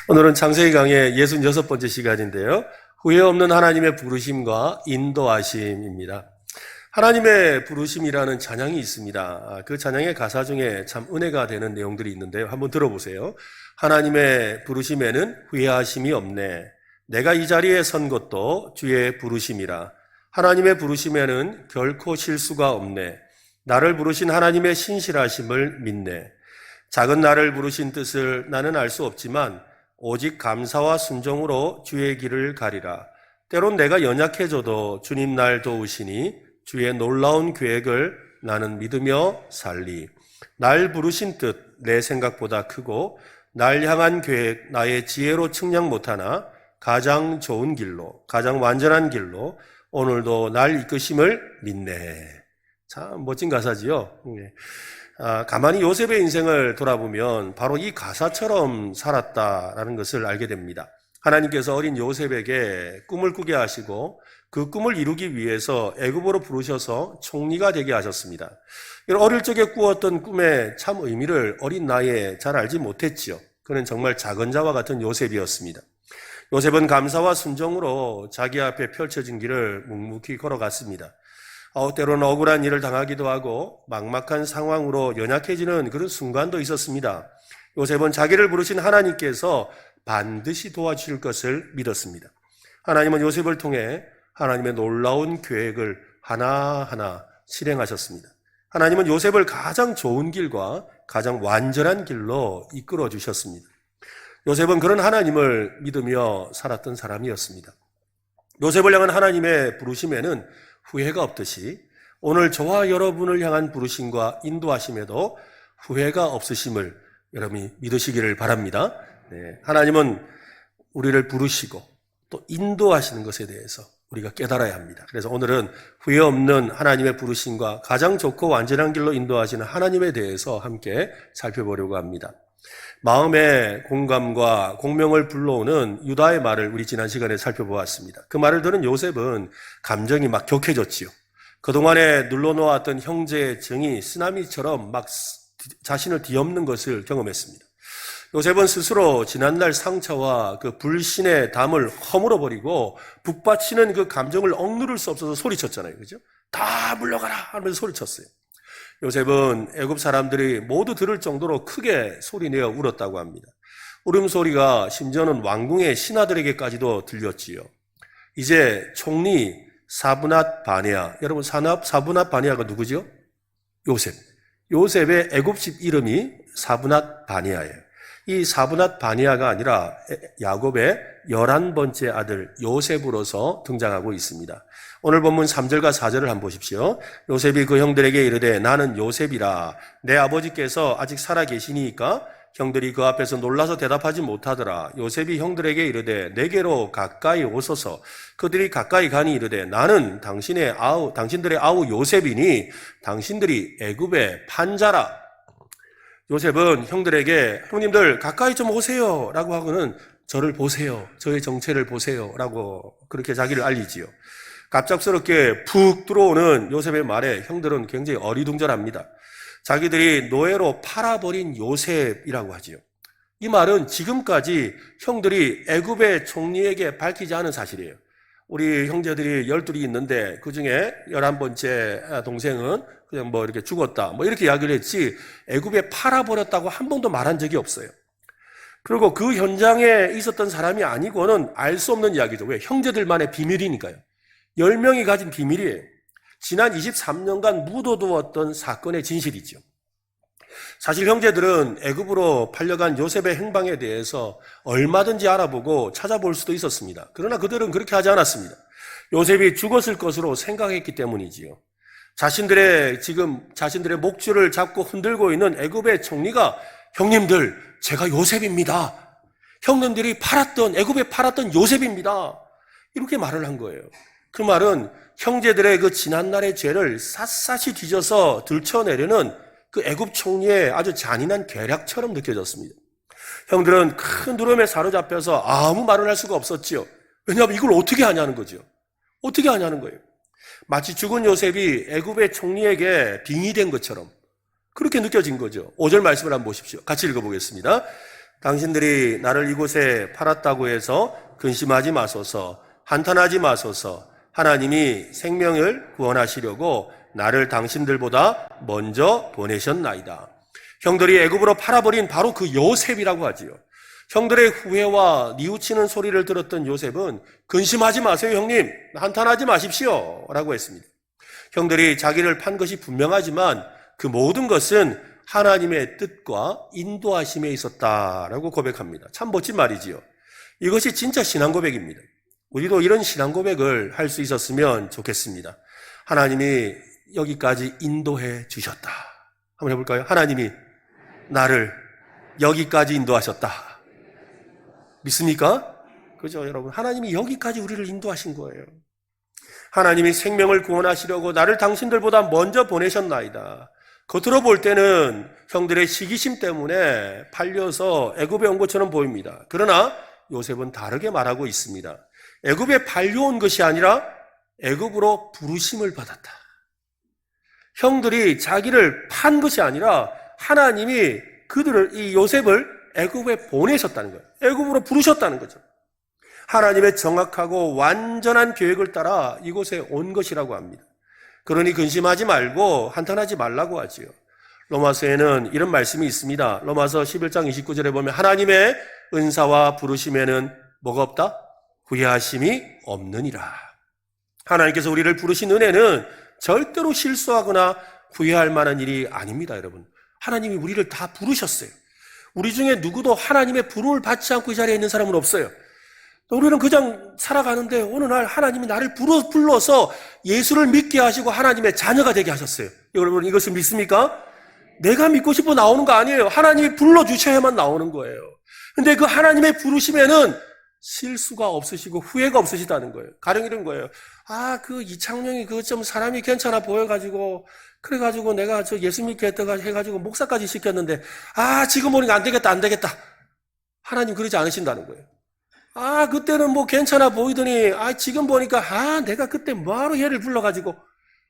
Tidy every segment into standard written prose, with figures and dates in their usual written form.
오늘은 창세기 강의 66번째 시간인데요. 후회 없는 하나님의 부르심과 인도하심입니다. 하나님의 부르심이라는 찬양이 있습니다. 그 찬양의 가사 중에 참 은혜가 되는 내용들이 있는데요. 한번 들어보세요. 하나님의 부르심에는 후회하심이 없네. 내가 이 자리에 선 것도 주의 부르심이라. 하나님의 부르심에는 결코 실수가 없네. 나를 부르신 하나님의 신실하심을 믿네. 작은 나를 부르신 뜻을 나는 알 수 없지만 오직 감사와 순종으로 주의 길을 가리라. 때론 내가 연약해져도 주님 날 도우시니 주의 놀라운 계획을 나는 믿으며 살리. 날 부르신 뜻 내 생각보다 크고 날 향한 계획 나의 지혜로 측량 못하나 가장 좋은 길로, 가장 완전한 길로 오늘도 날 이끄심을 믿네. 참 멋진 가사지요. 가만히 요셉의 인생을 돌아보면 바로 이 가사처럼 살았다라는 것을 알게 됩니다. 하나님께서 어린 요셉에게 꿈을 꾸게 하시고 그 꿈을 이루기 위해서 애굽으로 부르셔서 총리가 되게 하셨습니다. 어릴 적에 꾸었던 꿈의 참 의미를 어린 나이에 잘 알지 못했지요. 그는 정말 작은 자와 같은 요셉이었습니다. 요셉은 감사와 순종으로 자기 앞에 펼쳐진 길을 묵묵히 걸어갔습니다. 때로는 억울한 일을 당하기도 하고 막막한 상황으로 연약해지는 그런 순간도 있었습니다. 요셉은 자기를 부르신 하나님께서 반드시 도와주실 것을 믿었습니다. 하나님은 요셉을 통해 하나님의 놀라운 계획을 하나하나 실행하셨습니다. 하나님은 요셉을 가장 좋은 길과 가장 완전한 길로 이끌어 주셨습니다. 요셉은 그런 하나님을 믿으며 살았던 사람이었습니다. 요셉을 향한 하나님의 부르심에는 후회가 없듯이 오늘 저와 여러분을 향한 부르심과 인도하심에도 후회가 없으심을 여러분이 믿으시기를 바랍니다. 하나님은 우리를 부르시고 또 인도하시는 것에 대해서 우리가 깨달아야 합니다. 그래서 오늘은 후회 없는 하나님의 부르심과 가장 좋고 완전한 길로 인도하시는 하나님에 대해서 함께 살펴보려고 합니다. 마음의 공감과 공명을 불러오는 유다의 말을 우리 지난 시간에 살펴보았습니다. 그 말을 들은 요셉은 감정이 막 격해졌지요. 그동안에 눌러놓았던 형제의 정이 쓰나미처럼 막 자신을 뒤엎는 것을 경험했습니다. 요셉은 스스로 지난날 상처와 그 불신의 담을 허물어버리고 북받치는 그 감정을 억누를 수 없어서 소리쳤잖아요. 그죠? 다 물러가라 하면서 소리쳤어요. 요셉은 애굽 사람들이 모두 들을 정도로 크게 소리내어 울었다고 합니다. 울음소리가 심지어는 왕궁의 신하들에게까지도 들렸지요. 이제 총리 사브낫 바네아, 여러분 사브낫 바네아가 누구죠? 요셉. 요셉의 애굽집 이름이 사브낫 바네아예요. 이 사브낫 바네아가 아니라 야곱의 11번째 아들 요셉으로서 등장하고 있습니다. 오늘 본문 3절과 4절을 한번 보십시오. 요셉이 그 형들에게 이르되 나는 요셉이라. 내 아버지께서 아직 살아 계시니까 형들이 그 앞에서 놀라서 대답하지 못하더라. 요셉이 형들에게 이르되 내게로 가까이 오소서. 그들이 가까이 가니 이르되 나는 당신들의 아우 요셉이니 당신들이 애굽의 판자라. 요셉은 형들에게 형님들 가까이 좀 오세요 라고 하고는 저를 보세요. 저의 정체를 보세요 라고 그렇게 자기를 알리지요. 갑작스럽게 푹 들어오는 요셉의 말에 형들은 굉장히 어리둥절합니다. 자기들이 노예로 팔아버린 요셉이라고 하지요. 이 말은 지금까지 형들이 애굽의 총리에게 밝히지 않은 사실이에요. 우리 형제들이 12이 있는데 그 중에 11번째 동생은 그냥 이렇게 죽었다. 이렇게 이야기를 했지 애굽에 팔아버렸다고 한 번도 말한 적이 없어요. 그리고 그 현장에 있었던 사람이 아니고는 알 수 없는 이야기죠. 왜? 형제들만의 비밀이니까요. 10명이 가진 비밀이에요. 지난 23년간 묻어두었던 사건의 진실이죠. 사실 형제들은 애굽으로 팔려간 요셉의 행방에 대해서 얼마든지 알아보고 찾아볼 수도 있었습니다. 그러나 그들은 그렇게 하지 않았습니다. 요셉이 죽었을 것으로 생각했기 때문이지요. 자신들의 목줄을 잡고 흔들고 있는 애굽의 총리가 형님들 제가 요셉입니다. 형님들이 애굽에 팔았던 요셉입니다. 이렇게 말을 한 거예요. 그 말은 형제들의 그 지난날의 죄를 샅샅이 뒤져서 들춰내려는 그 애굽 총리의 아주 잔인한 계략처럼 느껴졌습니다. 형들은 큰 두려움에 사로잡혀서 아무 말을 할 수가 없었지요. 왜냐하면 이걸 어떻게 하냐는 거죠. 어떻게 하냐는 거예요. 마치 죽은 요셉이 애굽의 총리에게 빙의된 것처럼 그렇게 느껴진 거죠. 5절 말씀을 한번 보십시오. 같이 읽어보겠습니다. 당신들이 나를 이곳에 팔았다고 해서 근심하지 마소서, 한탄하지 마소서. 하나님이 생명을 구원하시려고 나를 당신들보다 먼저 보내셨나이다. 형들이 애굽으로 팔아버린 바로 그 요셉이라고 하지요. 형들의 후회와 뉘우치는 소리를 들었던 요셉은 근심하지 마세요, 형님. 한탄하지 마십시오. 라고 했습니다. 형들이 자기를 판 것이 분명하지만 그 모든 것은 하나님의 뜻과 인도하심에 있었다라고 고백합니다. 참 멋진 말이지요. 이것이 진짜 신앙 고백입니다. 우리도 이런 신앙 고백을 할 수 있었으면 좋겠습니다. 하나님이 여기까지 인도해 주셨다. 한번 해볼까요? 하나님이 나를 여기까지 인도하셨다. 믿습니까? 그죠, 여러분? 하나님이 여기까지 우리를 인도하신 거예요. 하나님이 생명을 구원하시려고 나를 당신들보다 먼저 보내셨나이다. 겉으로 볼 때는 형들의 시기심 때문에 팔려서 애굽에 온 것처럼 보입니다. 그러나 요셉은 다르게 말하고 있습니다. 애굽에 팔려온 것이 아니라 애굽으로 부르심을 받았다. 형들이 자기를 판 것이 아니라 하나님이 이 요셉을 애굽에 보내셨다는 거예요. 애굽으로 부르셨다는 거죠. 하나님의 정확하고 완전한 계획을 따라 이곳에 온 것이라고 합니다. 그러니 근심하지 말고 한탄하지 말라고 하지요. 로마서에는 이런 말씀이 있습니다. 로마서 11장 29절에 보면 하나님의 은사와 부르심에는 뭐가 없다? 후회하심이 없느니라. 하나님께서 우리를 부르신 은혜는 절대로 실수하거나 후회할 만한 일이 아닙니다, 여러분. 하나님이 우리를 다 부르셨어요. 우리 중에 누구도 하나님의 부름을 받지 않고 이 자리에 있는 사람은 없어요. 우리는 그냥 살아가는데 어느 날 하나님이 나를 불러서 예수를 믿게 하시고 하나님의 자녀가 되게 하셨어요. 여러분, 이것을 믿습니까? 내가 믿고 싶어 나오는 거 아니에요. 하나님이 불러주셔야만 나오는 거예요. 근데 그 하나님의 부르심에는 실수가 없으시고 후회가 없으시다는 거예요. 가령 이런 거예요. 그 이창명이 좀 사람이 괜찮아 보여가지고 그래가지고 내가 저 예수 믿게 했다가 해가지고 목사까지 시켰는데 지금 보니까 안 되겠다. 하나님 그러지 않으신다는 거예요. 그때는 뭐 괜찮아 보이더니 지금 보니까 내가 그때 뭐하러 얘를 불러가지고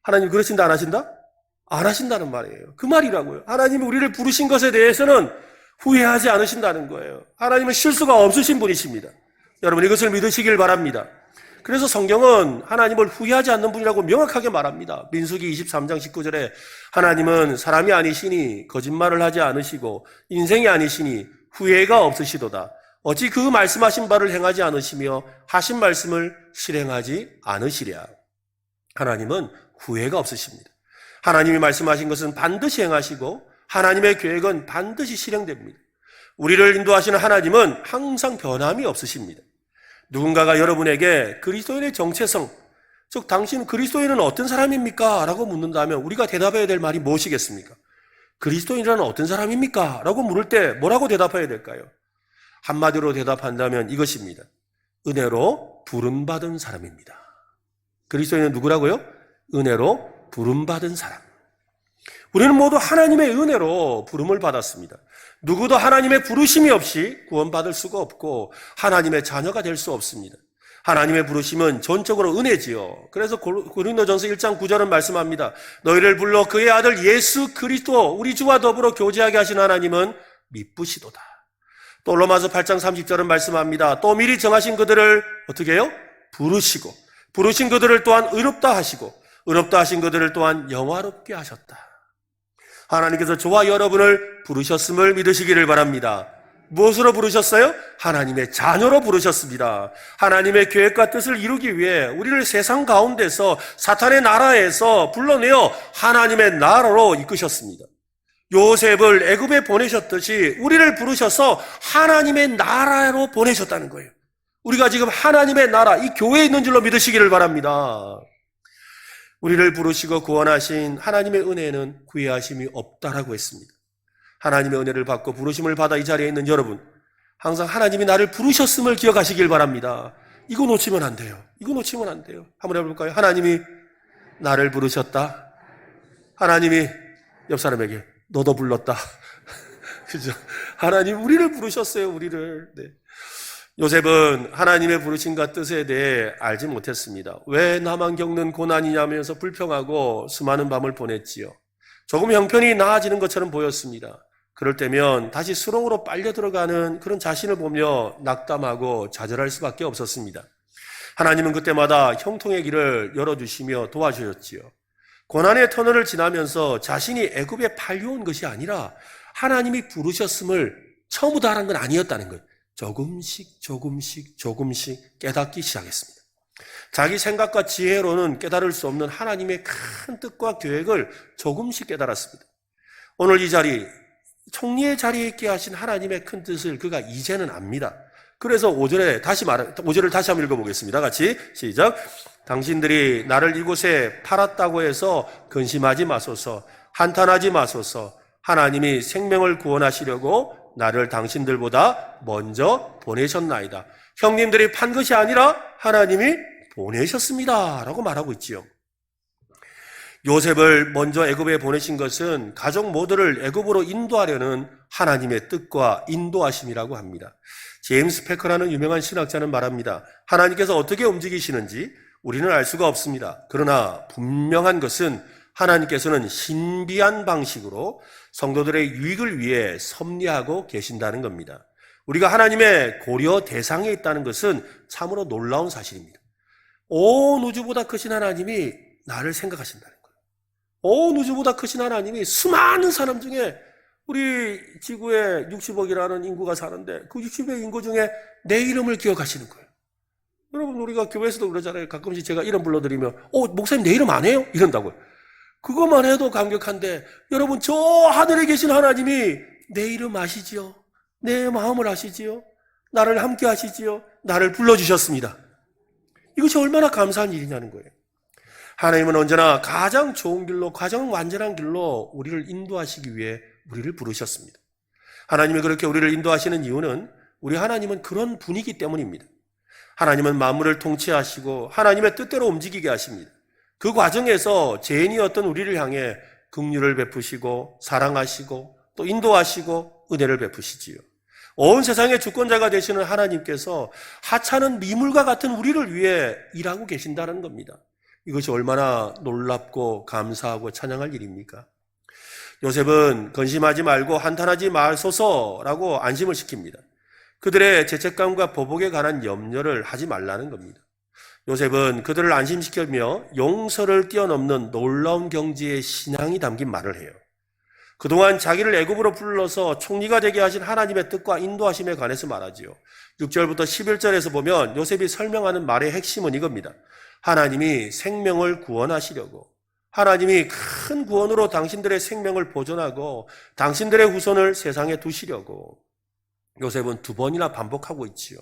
하나님 그러신다 안 하신다? 안 하신다는 말이에요. 그 말이라고요. 하나님이 우리를 부르신 것에 대해서는 후회하지 않으신다는 거예요. 하나님은 실수가 없으신 분이십니다. 여러분 이것을 믿으시길 바랍니다. 그래서 성경은 하나님을 후회하지 않는 분이라고 명확하게 말합니다. 민수기 23장 19절에 하나님은 사람이 아니시니 거짓말을 하지 않으시고 인생이 아니시니 후회가 없으시도다. 어찌 그 말씀하신 바를 행하지 않으시며 하신 말씀을 실행하지 않으시랴. 하나님은 후회가 없으십니다. 하나님이 말씀하신 것은 반드시 행하시고 하나님의 계획은 반드시 실행됩니다. 우리를 인도하시는 하나님은 항상 변함이 없으십니다. 누군가가 여러분에게 그리스도인의 정체성, 즉 당신 그리스도인은 어떤 사람입니까? 라고 묻는다면 우리가 대답해야 될 말이 무엇이겠습니까? 그리스도인이란 어떤 사람입니까? 라고 물을 때 뭐라고 대답해야 될까요? 한마디로 대답한다면 이것입니다. 은혜로 부름받은 사람입니다. 그리스도인은 누구라고요? 은혜로 부름받은 사람. 우리는 모두 하나님의 은혜로 부름을 받았습니다. 누구도 하나님의 부르심이 없이 구원받을 수가 없고 하나님의 자녀가 될 수 없습니다. 하나님의 부르심은 전적으로 은혜지요. 그래서 고린도전서 1장 9절은 말씀합니다. 너희를 불러 그의 아들 예수 그리스도 우리 주와 더불어 교제하게 하신 하나님은 미쁘시도다. 또 로마서 8장 30절은 말씀합니다. 또 미리 정하신 그들을 어떻게 해요? 부르시고 부르신 그들을 또한 의롭다 하시고 의롭다 하신 그들을 또한 영화롭게 하셨다. 하나님께서 저와 여러분을 부르셨음을 믿으시기를 바랍니다. 무엇으로 부르셨어요? 하나님의 자녀로 부르셨습니다. 하나님의 계획과 뜻을 이루기 위해 우리를 세상 가운데서 사탄의 나라에서 불러내어 하나님의 나라로 이끄셨습니다. 요셉을 애굽에 보내셨듯이 우리를 부르셔서 하나님의 나라로 보내셨다는 거예요. 우리가 지금 하나님의 나라, 이 교회에 있는 줄로 믿으시기를 바랍니다. 우리를 부르시고 구원하신 하나님의 은혜에는 후회하심이 없다라고 했습니다. 하나님의 은혜를 받고 부르심을 받아 이 자리에 있는 여러분, 항상 하나님이 나를 부르셨음을 기억하시길 바랍니다. 이거 놓치면 안 돼요. 이거 놓치면 안 돼요. 한번 해볼까요? 하나님이 나를 부르셨다. 하나님이 옆 사람에게 너도 불렀다. 그죠? 하나님 우리를 부르셨어요. 우리를. 네. 요셉은 하나님의 부르심과 뜻에 대해 알지 못했습니다. 왜 나만 겪는 고난이냐면서 불평하고 수많은 밤을 보냈지요. 조금 형편이 나아지는 것처럼 보였습니다. 그럴 때면 다시 수렁으로 빨려 들어가는 그런 자신을 보며 낙담하고 좌절할 수밖에 없었습니다. 하나님은 그때마다 형통의 길을 열어주시며 도와주셨지요. 고난의 터널을 지나면서 자신이 애굽에 팔려온 것이 아니라 하나님이 부르셨음을 처음부터 하는 건 아니었다는 거예요. 조금씩 깨닫기 시작했습니다. 자기 생각과 지혜로는 깨달을 수 없는 하나님의 큰 뜻과 계획을 조금씩 깨달았습니다. 오늘 이 자리, 총리의 자리에 있게 하신 하나님의 큰 뜻을 그가 이제는 압니다. 그래서 5절을 다시 한번 읽어보겠습니다. 같이 시작. 당신들이 나를 이곳에 팔았다고 해서 근심하지 마소서, 한탄하지 마소서. 하나님이 생명을 구원하시려고 나를 당신들보다 먼저 보내셨나이다. 형님들이 판 것이 아니라 하나님이 보내셨습니다. 라고 말하고 있지요. 요셉을 먼저 애굽에 보내신 것은 가족 모두를 애굽으로 인도하려는 하나님의 뜻과 인도하심이라고 합니다. 제임스 패커라는 유명한 신학자는 말합니다. 하나님께서 어떻게 움직이시는지 우리는 알 수가 없습니다. 그러나 분명한 것은 하나님께서는 신비한 방식으로 성도들의 유익을 위해 섭리하고 계신다는 겁니다. 우리가 하나님의 고려 대상에 있다는 것은 참으로 놀라운 사실입니다. 온 우주보다 크신 하나님이 나를 생각하신다는 거예요. 온 우주보다 크신 하나님이 수많은 사람 중에 우리 지구에 60억이라는 인구가 사는데 그 60억 인구 중에 내 이름을 기억하시는 거예요. 여러분, 우리가 교회에서도 그러잖아요. 가끔씩 제가 이름 불러드리면 목사님 내 이름 안 해요? 이런다고요. 그것만 해도 감격한데 여러분, 저 하늘에 계신 하나님이 내 이름 아시지요? 내 마음을 아시지요? 나를 함께 하시지요? 나를 불러주셨습니다. 이것이 얼마나 감사한 일이냐는 거예요. 하나님은 언제나 가장 좋은 길로, 가장 완전한 길로 우리를 인도하시기 위해 우리를 부르셨습니다. 하나님이 그렇게 우리를 인도하시는 이유는 우리 하나님은 그런 분이기 때문입니다. 하나님은 만물을 통치하시고 하나님의 뜻대로 움직이게 하십니다. 그 과정에서 죄인이었던 우리를 향해 긍휼을 베푸시고 사랑하시고 또 인도하시고 은혜를 베푸시지요. 온 세상의 주권자가 되시는 하나님께서 하찮은 미물과 같은 우리를 위해 일하고 계신다는 겁니다. 이것이 얼마나 놀랍고 감사하고 찬양할 일입니까? 요셉은 근심하지 말고 한탄하지 마소서라고 안심을 시킵니다. 그들의 죄책감과 보복에 관한 염려를 하지 말라는 겁니다. 요셉은 그들을 안심시키며 용서를 뛰어넘는 놀라운 경지의 신앙이 담긴 말을 해요. 그동안 자기를 애굽으로 불러서 총리가 되게 하신 하나님의 뜻과 인도하심에 관해서 말하지요. 6절부터 11절에서 보면 요셉이 설명하는 말의 핵심은 이겁니다. 하나님이 생명을 구원하시려고, 하나님이 큰 구원으로 당신들의 생명을 보존하고 당신들의 후손을 세상에 두시려고 요셉은 2번이나 반복하고 있지요.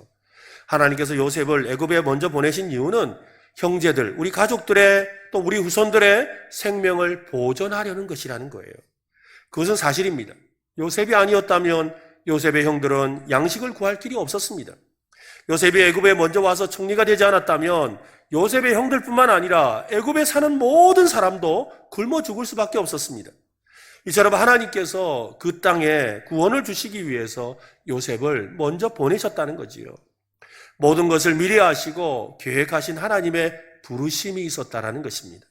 하나님께서 요셉을 애굽에 먼저 보내신 이유는 형제들, 우리 가족들의 또 우리 후손들의 생명을 보존하려는 것이라는 거예요. 그것은 사실입니다. 요셉이 아니었다면 요셉의 형들은 양식을 구할 길이 없었습니다. 요셉이 애굽에 먼저 와서 총리가 되지 않았다면 요셉의 형들뿐만 아니라 애굽에 사는 모든 사람도 굶어 죽을 수밖에 없었습니다. 이처럼 하나님께서 그 땅에 구원을 주시기 위해서 요셉을 먼저 보내셨다는 거지요. 모든 것을 미리 아시고 계획하신 하나님의 부르심이 있었다는 것입니다.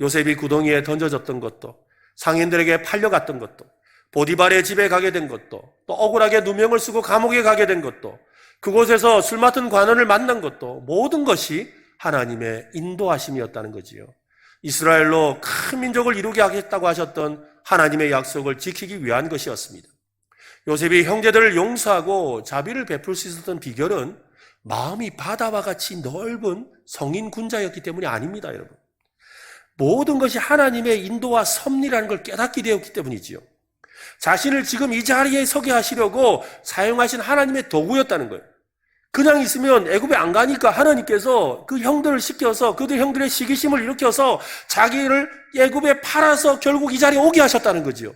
요셉이 구덩이에 던져졌던 것도, 상인들에게 팔려갔던 것도, 보디발의 집에 가게 된 것도, 또 억울하게 누명을 쓰고 감옥에 가게 된 것도, 그곳에서 술 맡은 관원을 만난 것도 모든 것이 하나님의 인도하심이었다는 거지요. 이스라엘로 큰 민족을 이루게 하겠다고 하셨던 하나님의 약속을 지키기 위한 것이었습니다. 요셉이 형제들을 용서하고 자비를 베풀 수 있었던 비결은 마음이 바다와 같이 넓은 성인 군자였기 때문이 아닙니다, 여러분. 모든 것이 하나님의 인도와 섭리라는 걸 깨닫게 되었기 때문이지요. 자신을 지금 이 자리에 서게 하시려고 사용하신 하나님의 도구였다는 거예요. 그냥 있으면 애굽에 안 가니까 하나님께서 그 형들을 시켜서 그들 형들의 시기심을 일으켜서 자기를 애굽에 팔아서 결국 이 자리에 오게 하셨다는 거지요.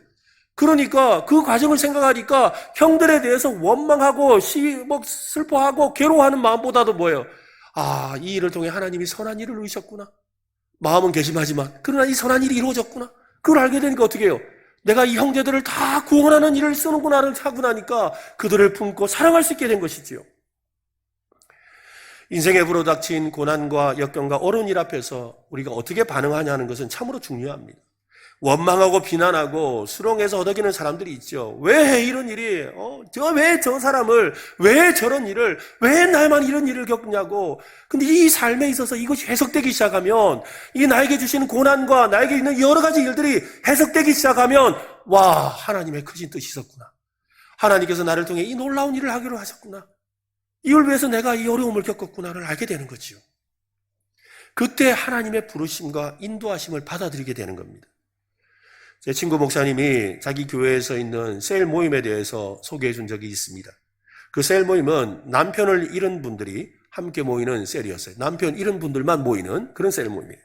그러니까 그 과정을 생각하니까 형들에 대해서 원망하고 슬퍼하고 괴로워하는 마음보다도 뭐예요? 아, 이 일을 통해 하나님이 선한 일을 이루셨구나. 마음은 괘씸하지만 그러나 이 선한 일이 이루어졌구나. 그걸 알게 되니까 어떻게 해요? 내가 이 형제들을 다 구원하는 일을 쓰는구나를 하고 나니까 그들을 품고 사랑할 수 있게 된 것이지요. 인생에 불어닥친 고난과 역경과 어려운 일 앞에서 우리가 어떻게 반응하냐는 것은 참으로 중요합니다. 원망하고 비난하고 수렁에서 허덕이는 사람들이 있죠. 왜 이런 일이, 왜 저 사람을, 왜 저런 일을, 왜 나만 이런 일을 겪냐고. 근데 이 삶에 있어서 이것이 해석되기 시작하면, 이 나에게 주시는 고난과 나에게 있는 여러 가지 일들이 해석되기 시작하면, 와, 하나님의 크신 뜻이 있었구나. 하나님께서 나를 통해 이 놀라운 일을 하기로 하셨구나. 이걸 위해서 내가 이 어려움을 겪었구나를 알게 되는 거지요. 그때 하나님의 부르심과 인도하심을 받아들이게 되는 겁니다. 제 친구 목사님이 자기 교회에서 있는 셀 모임에 대해서 소개해 준 적이 있습니다. 그 셀 모임은 남편을 잃은 분들이 함께 모이는 셀이었어요. 남편 잃은 분들만 모이는 그런 셀 모임이에요.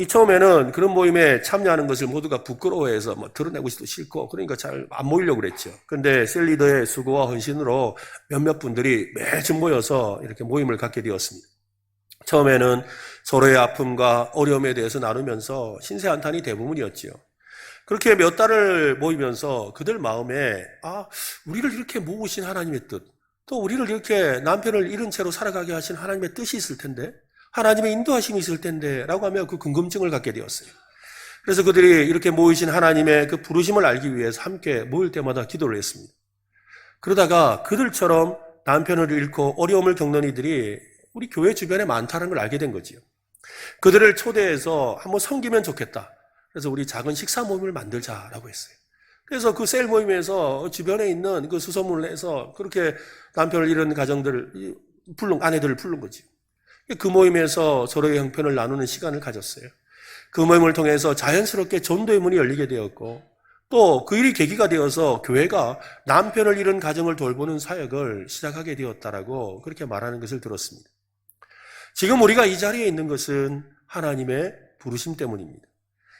처음에는 그런 모임에 참여하는 것을 모두가 부끄러워해서 드러내고 싶도 싫고 그러니까 잘 안 모이려고 그랬죠. 그런데 셀 리더의 수고와 헌신으로 몇몇 분들이 매주 모여서 이렇게 모임을 갖게 되었습니다. 처음에는 서로의 아픔과 어려움에 대해서 나누면서 신세한탄이 대부분이었지요. 그렇게 몇 달을 모이면서 그들 마음에 우리를 이렇게 모으신 하나님의 뜻, 또 우리를 이렇게 남편을 잃은 채로 살아가게 하신 하나님의 뜻이 있을 텐데, 하나님의 인도하심이 있을 텐데 라고 하며 그 궁금증을 갖게 되었어요. 그래서 그들이 이렇게 모이신 하나님의 그 부르심을 알기 위해서 함께 모일 때마다 기도를 했습니다. 그러다가 그들처럼 남편을 잃고 어려움을 겪는 이들이 우리 교회 주변에 많다는 걸 알게 된 거지요. 그들을 초대해서 한번 섬기면 좋겠다. 그래서 우리 작은 식사 모임을 만들자라고 했어요. 그래서 그 셀 모임에서 주변에 있는 그 수소문을 해서 그렇게 남편을 잃은 가정들을 아내들을 부른 거지요. 그 모임에서 서로의 형편을 나누는 시간을 가졌어요. 그 모임을 통해서 자연스럽게 전도의 문이 열리게 되었고 또 그 일이 계기가 되어서 교회가 남편을 잃은 가정을 돌보는 사역을 시작하게 되었다라고 그렇게 말하는 것을 들었습니다. 지금 우리가 이 자리에 있는 것은 하나님의 부르심 때문입니다.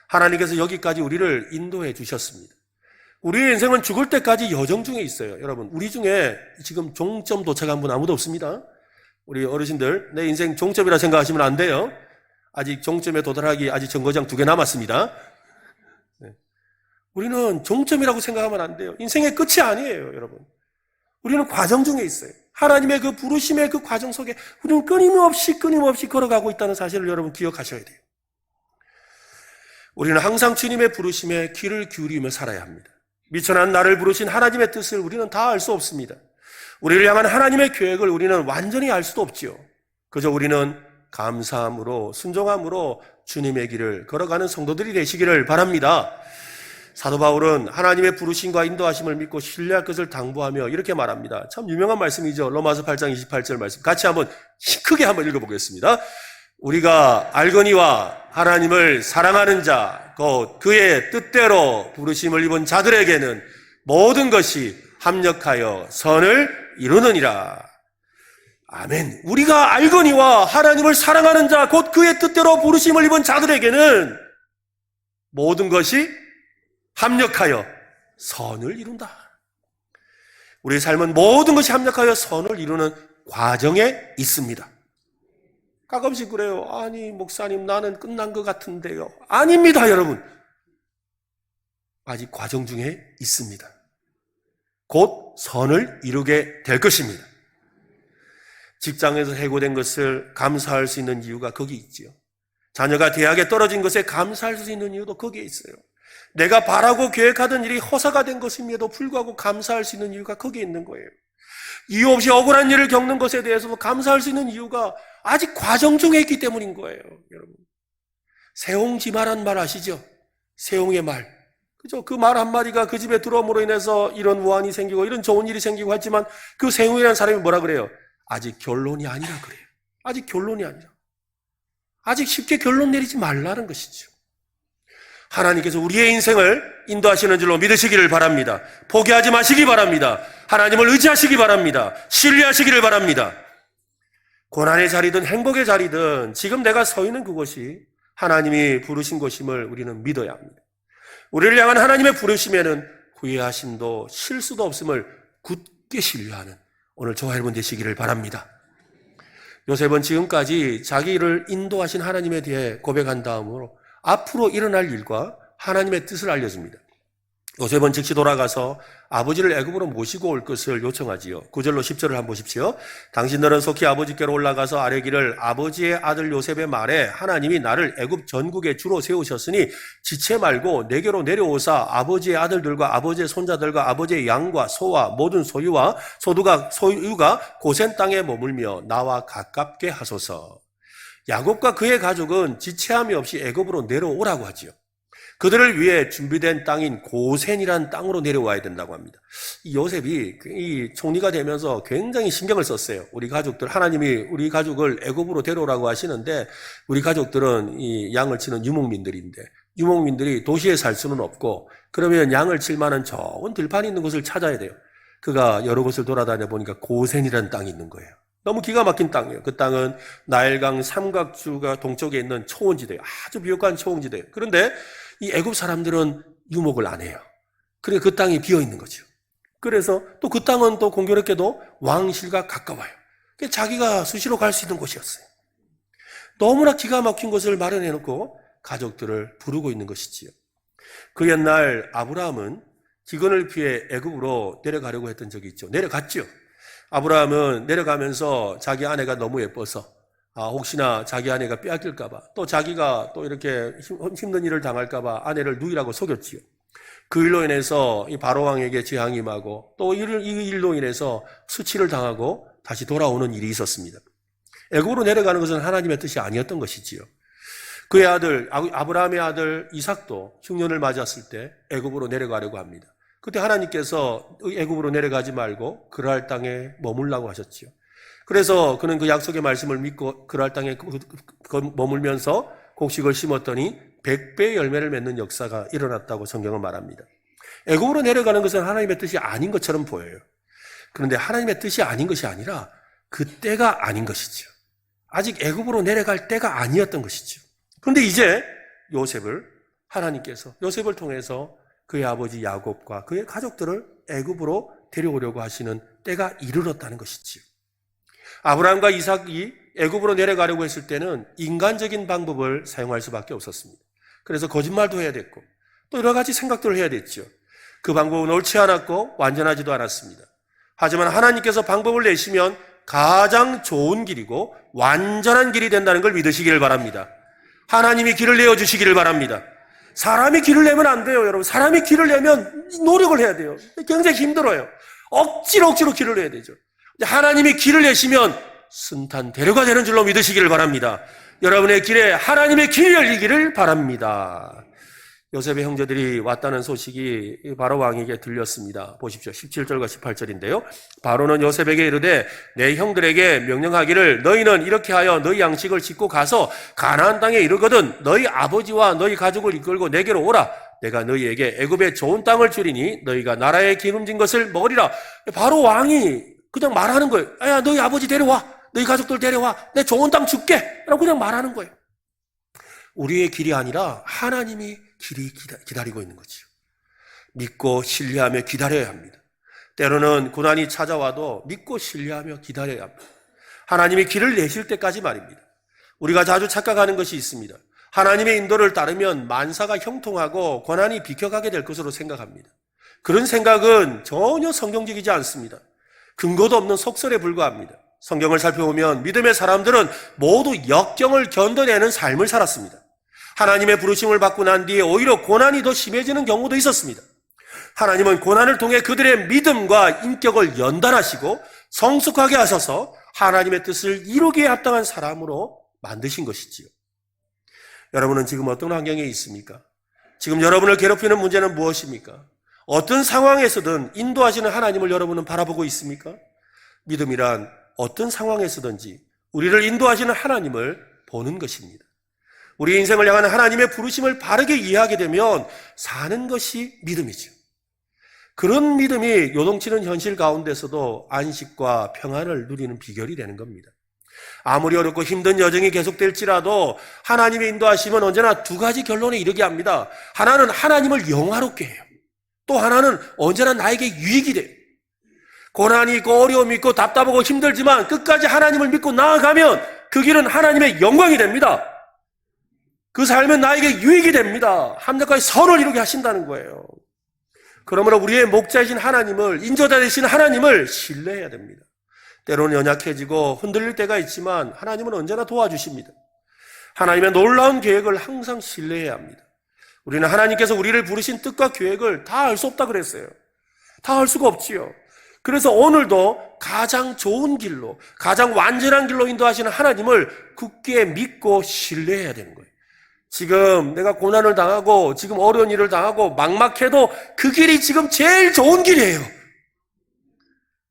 하나님께서 여기까지 우리를 인도해 주셨습니다. 우리의 인생은 죽을 때까지 여정 중에 있어요. 여러분, 우리 중에 지금 종점 도착한 분 아무도 없습니다. 우리 어르신들, 내 인생 종점이라 생각하시면 안 돼요. 아직 종점에 도달하기 아직 정거장 2개 남았습니다. 네. 우리는 종점이라고 생각하면 안 돼요. 인생의 끝이 아니에요, 여러분. 우리는 과정 중에 있어요. 하나님의 그 부르심의 그 과정 속에 우리는 끊임없이 걸어가고 있다는 사실을 여러분 기억하셔야 돼요. 우리는 항상 주님의 부르심에 귀를 기울이며 살아야 합니다. 미천한 나를 부르신 하나님의 뜻을 우리는 다 알 수 없습니다. 우리를 향한 하나님의 계획을 우리는 완전히 알 수도 없지요. 그저 우리는 감사함으로 순종함으로 주님의 길을 걸어가는 성도들이 되시기를 바랍니다. 사도 바울은 하나님의 부르심과 인도하심을 믿고 신뢰할 것을 당부하며 이렇게 말합니다. 참 유명한 말씀이죠. 로마서 8장 28절 말씀. 같이 한번 크게 한번 읽어보겠습니다. 우리가 알거니와 하나님을 사랑하는 자, 곧 그의 뜻대로 부르심을 입은 자들에게는 모든 것이 합력하여 선을 이루느니라. 아멘. 우리가 알거니와 하나님을 사랑하는 자, 곧 그의 뜻대로 부르심을 입은 자들에게는 모든 것이 합력하여 선을 이룬다. 우리의 삶은 모든 것이 합력하여 선을 이루는 과정에 있습니다. 가끔씩 그래요. 아니, 목사님, 나는 끝난 것 같은데요. 아닙니다, 여러분. 아직 과정 중에 있습니다. 곧 선을 이루게 될 것입니다. 직장에서 해고된 것을 감사할 수 있는 이유가 거기 있지요. 자녀가 대학에 떨어진 것에 감사할 수 있는 이유도 거기에 있어요. 내가 바라고 계획하던 일이 허사가 된 것임에도 불구하고 감사할 수 있는 이유가 거기에 있는 거예요. 이유 없이 억울한 일을 겪는 것에 대해서도 감사할 수 있는 이유가 아직 과정 중에 있기 때문인 거예요, 여러분. 세옹지마란 말 아시죠? 세옹의 말. 그죠? 그 말 한마디가 그 집에 들어옴으로 인해서 이런 우환이 생기고 이런 좋은 일이 생기고 했지만 그 세옹이라는 사람이 뭐라 그래요? 아직 결론이 아니라 그래요. 아직 결론이 아니라. 아직 쉽게 결론 내리지 말라는 것이죠. 하나님께서 우리의 인생을 인도하시는 줄로 믿으시기를 바랍니다. 포기하지 마시기 바랍니다. 하나님을 의지하시기 바랍니다. 신뢰하시기를 바랍니다. 고난의 자리든 행복의 자리든 지금 내가 서 있는 그곳이 하나님이 부르신 곳임을 우리는 믿어야 합니다. 우리를 향한 하나님의 부르심에는 후회하심도 실수도 없음을 굳게 신뢰하는 오늘 저와 여러분 되시기를 바랍니다. 요셉은 지금까지 자기를 인도하신 하나님에 대해 고백한 다음으로 앞으로 일어날 일과 하나님의 뜻을 알려줍니다. 요셉은 즉시 돌아가서 아버지를 애굽으로 모시고 올 것을 요청하지요. 9절로 10절을 한번 보십시오. 당신들은 속히 아버지께로 올라가서 아뢰기를 아버지의 아들 요셉의 말에 하나님이 나를 애굽 전국에 주로 세우셨으니 지체 말고 내게로 내려오사 아버지의 아들들과 아버지의 손자들과 아버지의 양과 소와 모든 소유가 고센 땅에 머물며 나와 가깝게 하소서. 야곱과 그의 가족은 지체함이 없이 애굽으로 내려오라고 하지요. 그들을 위해 준비된 땅인 고센이라는 땅으로 내려와야 된다고 합니다. 이 요셉이 이 총리가 되면서 굉장히 신경을 썼어요. 우리 가족들, 하나님이 우리 가족을 애굽으로 데려오라고 하시는데 우리 가족들은 이 양을 치는 유목민들인데 유목민들이 도시에 살 수는 없고 그러면 양을 칠 만한 좋은 들판이 있는 곳을 찾아야 돼요. 그가 여러 곳을 돌아다녀 보니까 고센이라는 땅이 있는 거예요. 너무 기가 막힌 땅이에요. 그 땅은 나일강 삼각주가 동쪽에 있는 초원지대예요. 아주 비옥한 초원지대예요. 그런데 이 애굽 사람들은 유목을 안 해요. 그래 그 땅이 비어 있는 거죠. 그래서 또 그 땅은 또 공교롭게도 왕실과 가까워요. 자기가 수시로 갈 수 있는 곳이었어요. 너무나 기가 막힌 곳을 마련해 놓고 가족들을 부르고 있는 것이지요. 그 옛날 아브라함은 기근을 피해 애굽으로 내려가려고 했던 적이 있죠. 내려갔죠. 아브라함은 내려가면서 자기 아내가 너무 예뻐서 혹시나 자기 아내가 빼앗길까 봐, 또 자기가 또 이렇게 힘든 일을 당할까 봐 아내를 누이라고 속였지요. 그 일로 인해서 이 바로 왕에게 재앙이 임하고 또 이 일로 인해서 수치를 당하고 다시 돌아오는 일이 있었습니다. 애굽으로 내려가는 것은 하나님의 뜻이 아니었던 것이지요. 그의 아들 아브라함의 아들 이삭도 흉년을 맞았을 때 애굽으로 내려가려고 합니다. 그때 하나님께서 애굽으로 내려가지 말고 그랄 땅에 머물라고 하셨지요. 그래서 그는 그 약속의 말씀을 믿고 그랄 땅에 머물면서 곡식을 심었더니 100배의 열매를 맺는 역사가 일어났다고 성경은 말합니다. 애굽으로 내려가는 것은 하나님의 뜻이 아닌 것처럼 보여요. 그런데 하나님의 뜻이 아닌 것이 아니라 그 때가 아닌 것이죠. 아직 애굽으로 내려갈 때가 아니었던 것이죠. 그런데 이제 하나님께서 요셉을 통해서 그의 아버지 야곱과 그의 가족들을 애굽으로 데려오려고 하시는 때가 이르렀다는 것이지요. 아브라함과 이삭이 애굽으로 내려가려고 했을 때는 인간적인 방법을 사용할 수밖에 없었습니다. 그래서 거짓말도 해야 됐고 또 여러 가지 생각들을 해야 됐죠. 그 방법은 옳지 않았고 완전하지도 않았습니다. 하지만 하나님께서 방법을 내시면 가장 좋은 길이고 완전한 길이 된다는 걸 믿으시기를 바랍니다. 하나님이 길을 내어주시기를 바랍니다. 사람이 길을 내면 안 돼요, 여러분. 사람이 길을 내면 노력을 해야 돼요. 굉장히 힘들어요. 억지로 길을 내야 되죠. 하나님이 길을 내시면 순탄대로가 되는 줄로 믿으시기를 바랍니다. 여러분의 길에 하나님의 길이 열리기를 바랍니다. 요셉의 형제들이 왔다는 소식이 바로 왕에게 들렸습니다. 보십시오. 17절과 18절인데요. 바로는 요셉에게 이르되 내 형들에게 명령하기를 너희는 이렇게 하여 너희 양식을 싣고 가서 가나안 땅에 이르거든 너희 아버지와 너희 가족을 이끌고 내게로 오라. 내가 너희에게 애굽의 좋은 땅을 주리니 너희가 나라에 기름진 것을 먹으리라. 바로 왕이 그냥 말하는 거예요. 야, 너희 아버지 데려와. 너희 가족들 데려와. 내 좋은 땅 줄게. 라고 그냥 말하는 거예요. 우리의 길이 아니라 하나님이 길이 기다리고 있는 거지요. 믿고 신뢰하며 기다려야 합니다. 때로는 고난이 찾아와도 믿고 신뢰하며 기다려야 합니다. 하나님이 길을 내실 때까지 말입니다. 우리가 자주 착각하는 것이 있습니다. 하나님의 인도를 따르면 만사가 형통하고 고난이 비켜가게 될 것으로 생각합니다. 그런 생각은 전혀 성경적이지 않습니다. 근거도 없는 속설에 불과합니다. 성경을 살펴보면 믿음의 사람들은 모두 역경을 견뎌내는 삶을 살았습니다. 하나님의 부르심을 받고 난 뒤에 오히려 고난이 더 심해지는 경우도 있었습니다. 하나님은 고난을 통해 그들의 믿음과 인격을 연단하시고 성숙하게 하셔서 하나님의 뜻을 이루기에 합당한 사람으로 만드신 것이지요. 여러분은 지금 어떤 환경에 있습니까? 지금 여러분을 괴롭히는 문제는 무엇입니까? 어떤 상황에서든 인도하시는 하나님을 여러분은 바라보고 있습니까? 믿음이란 어떤 상황에서든지 우리를 인도하시는 하나님을 보는 것입니다. 우리 인생을 향한 하나님의 부르심을 바르게 이해하게 되면 사는 것이 믿음이죠. 그런 믿음이 요동치는 현실 가운데서도 안식과 평안을 누리는 비결이 되는 겁니다. 아무리 어렵고 힘든 여정이 계속될지라도 하나님의 인도하심은 언제나 두 가지 결론에 이르게 합니다. 하나는 하나님을 영화롭게 해요. 또 하나는 언제나 나에게 유익이 돼요. 고난이 있고 어려움이 있고 답답하고 힘들지만 끝까지 하나님을 믿고 나아가면 그 길은 하나님의 영광이 됩니다. 그 삶은 나에게 유익이 됩니다. 하나님과의 선을 이루게 하신다는 거예요. 그러므로 우리의 목자이신 하나님을, 인도자 되신 하나님을 신뢰해야 됩니다. 때로는 연약해지고 흔들릴 때가 있지만 하나님은 언제나 도와주십니다. 하나님의 놀라운 계획을 항상 신뢰해야 합니다. 우리는 하나님께서 우리를 부르신 뜻과 계획을 다 알 수 없다 그랬어요. 다 알 수가 없지요. 그래서 오늘도 가장 좋은 길로, 가장 완전한 길로 인도하시는 하나님을 굳게 믿고 신뢰해야 되는 거예요. 지금 내가 고난을 당하고 지금 어려운 일을 당하고 막막해도 그 길이 지금 제일 좋은 길이에요.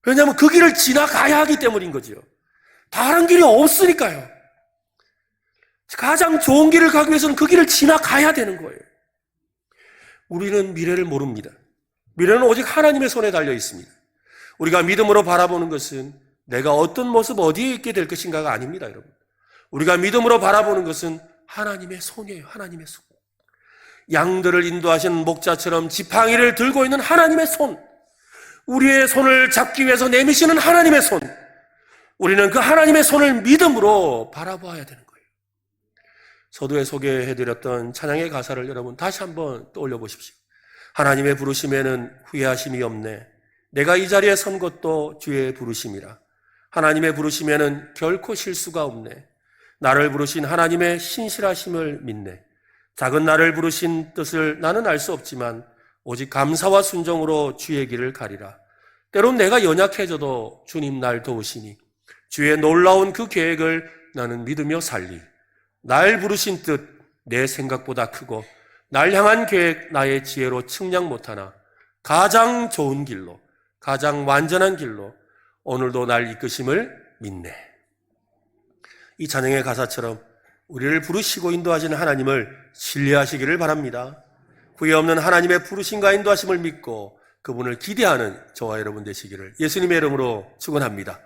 왜냐하면 그 길을 지나가야 하기 때문인 거지요. 다른 길이 없으니까요. 가장 좋은 길을 가기 위해서는 그 길을 지나가야 되는 거예요. 우리는 미래를 모릅니다. 미래는 오직 하나님의 손에 달려 있습니다. 우리가 믿음으로 바라보는 것은 내가 어떤 모습 어디에 있게 될 것인가가 아닙니다, 여러분. 우리가 믿음으로 바라보는 것은 하나님의 손이에요. 하나님의 손. 양들을 인도하시는 목자처럼 지팡이를 들고 있는 하나님의 손. 우리의 손을 잡기 위해서 내미시는 하나님의 손. 우리는 그 하나님의 손을 믿음으로 바라봐야 되는 거예요. 서두에 소개해드렸던 찬양의 가사를 여러분 다시 한번 떠올려 보십시오. 하나님의 부르심에는 후회하심이 없네. 내가 이 자리에 선 것도 주의 부르심이라. 하나님의 부르심에는 결코 실수가 없네. 나를 부르신 하나님의 신실하심을 믿네. 작은 나를 부르신 뜻을 나는 알 수 없지만 오직 감사와 순종으로 주의 길을 가리라. 때론 내가 연약해져도 주님 날 도우시니 주의 놀라운 그 계획을 나는 믿으며 살리. 날 부르신 뜻 내 생각보다 크고 날 향한 계획 나의 지혜로 측량 못하나 가장 좋은 길로, 가장 완전한 길로 오늘도 날 이끄심을 믿네. 이 찬양의 가사처럼 우리를 부르시고 인도하시는 하나님을 신뢰하시기를 바랍니다. 후회 없는 하나님의 부르심과 인도하심을 믿고 그분을 기대하는 저와 여러분 되시기를 예수님의 이름으로 축원합니다.